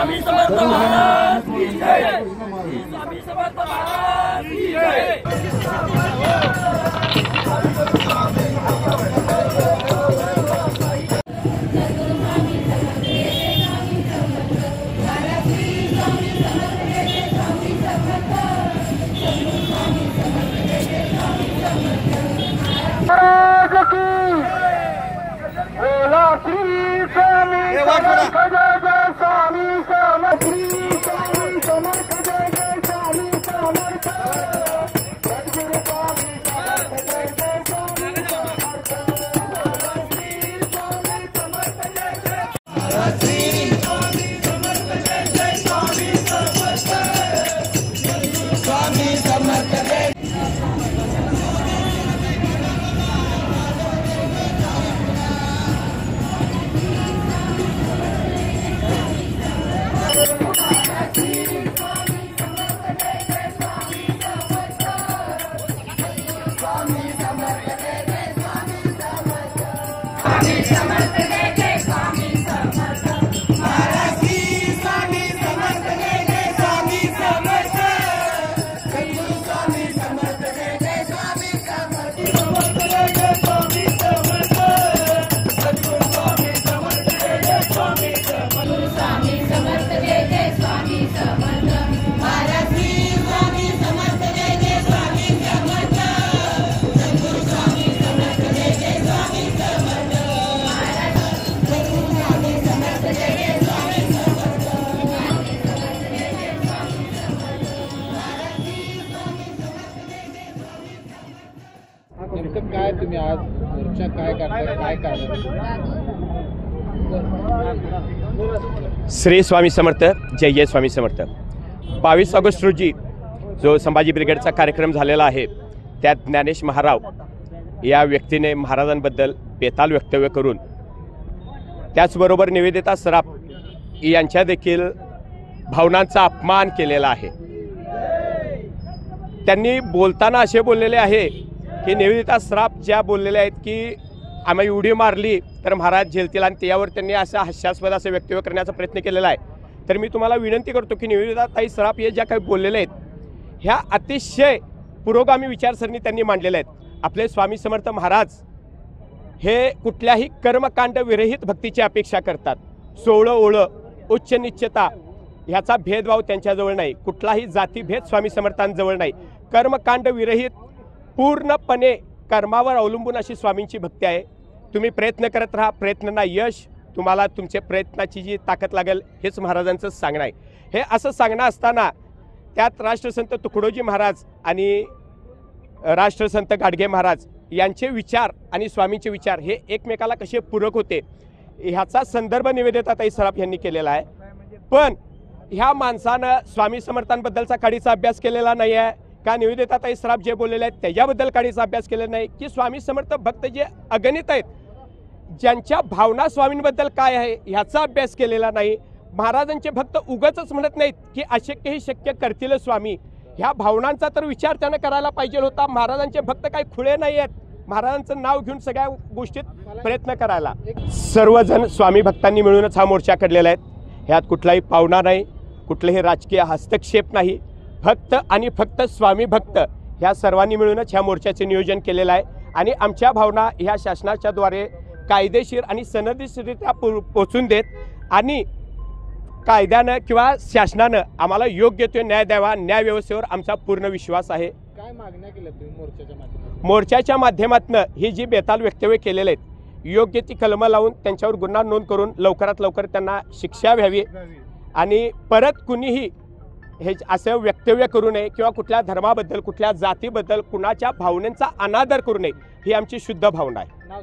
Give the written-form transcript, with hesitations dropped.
स्वामी समर्थ महाराज की जय। स्वामी समर्थ महाराज की जय। नेमकं काय तुम्ही आज मोर्चा काय काढताय, काय कारण? श्री स्वामी समर्थ, जय जय स्वामी समर्थ। 22 ऑगस्ट रोजी जो संभाजी ब्रिगेडचा कार्यक्रम झालेला आहे त्यात ज्ञानेश महाराव या व्यक्तीने महाराजांबद्दल बेताल वक्तव्य करून त्याचबरोबर निवेदिता सराफ यांच्या देखील भावनांचा अपमान केलेला आहे। त्यांनी बोलताना असे बोललेले आहे की निवेदिता सराफ ज्या बोललेल्या आहेत की आम्ही उडी मारली तर महाराज झेलतील आणि त्यावर त्यांनी असं हास्यास्पद असं वक्तव्य करण्याचा प्रयत्न केलेला आहे। तर मी तुम्हाला विनंती करतो की निवेदिता ताई सराफ हे ज्या काही बोललेले आहेत ह्या अतिशय पुरोगामी विचारसरणी त्यांनी मांडलेल्या आहेत। आपले स्वामी समर्थ महाराज हे कुठल्याही कर्मकांड विरहित भक्तीची अपेक्षा करतात। सोवळं ओळं उच्च निश्चता ह्याचा भेदभाव त्यांच्याजवळ नाही, कुठलाही जातीभेद स्वामी समर्थांजवळ नाही। कर्मकांड विरहित पूर्णपणे कर्मावर अवलंबून अशी स्वामींची भक्ती आहे। तुम्ही प्रयत्न करत राहा, प्रयत्नांना यश तुम्हाला तुमचे प्रयत्नाची जी ताकद लागेल हेच महाराजांचं सांगणं आहे। हे असं सांगणं असताना त्यात राष्ट्रसंत तुकडोजी महाराज आणि राष्ट्रसंत गाडगे महाराज यांचे विचार आणि स्वामींचे विचार हे एकमेकाला कसे पूरक होते ह्याचा संदर्भ निवेदिता ताई सराफ यांनी केलेला आहे। पण ह्या माणसानं स्वामी समर्थांबद्दलचा काडीचा अभ्यास केलेला नाही आहे का निवेदिता ताई सराफ जे बोललेले आहेत त्याच्याबद्दल काडीचा अभ्यास केलेला नाही की स्वामी समर्थ भक्त जे अगणित आहेत ज्यांच्या भावना स्वामींबद्दल काय आहे ह्याचा अभ्यास केलेला नाही। महाराजांचे भक्त उगाचच म्हणत नाहीत की अशक्य हे शक्य करतील स्वामी, ह्या भावनांचा तर विचार त्यानं करायला पाहिजे होता। महाराजांचे भक्त काही खुळे नाही आहेत, महाराजांचं नाव घेऊन सगळ्या गोष्टीत प्रयत्न करायला। सर्वजण स्वामी भक्तांनी मिळूनच हा मोर्चा काढलेला आहे। ह्यात कुठलाही पावना नाही, कुठलेही राजकीय हस्तक्षेप नाही, फक्त आणि फक्त स्वामी भक्त ह्या सर्वांनी मिळूनच ह्या मोर्चाचे नियोजन केलेलं आहे। आणि आमच्या भावना ह्या शासनाच्या द्वारे कायदेशीर आणि सनदीशीररित्या पोचून देत आणि कायद्यानं किंवा शासनानं आम्हाला योग्य तो न्याय द्यावा, न्याय व्यवस्थेवर आमचा पूर्ण विश्वास आहे। काय मागण्या केल्या तुम्ही मोर्चाच्या माध्यमातून? मोर्चाच्या माध्यमातून ही जी बेताल वक्तव्य केलेले आहेत योग्य ती कलमं लावून त्यांच्यावर गुन्हा नोंद करून लवकरात लवकर त्यांना शिक्षा व्हावी आणि परत कुणीही हे असं वक्तव्य करू नये किंवा कुठल्या धर्माबद्दल कुठल्या जातीबद्दल कुणाच्या भावनेचा अनादर करू नये ही आमची शुद्ध भावना आहे।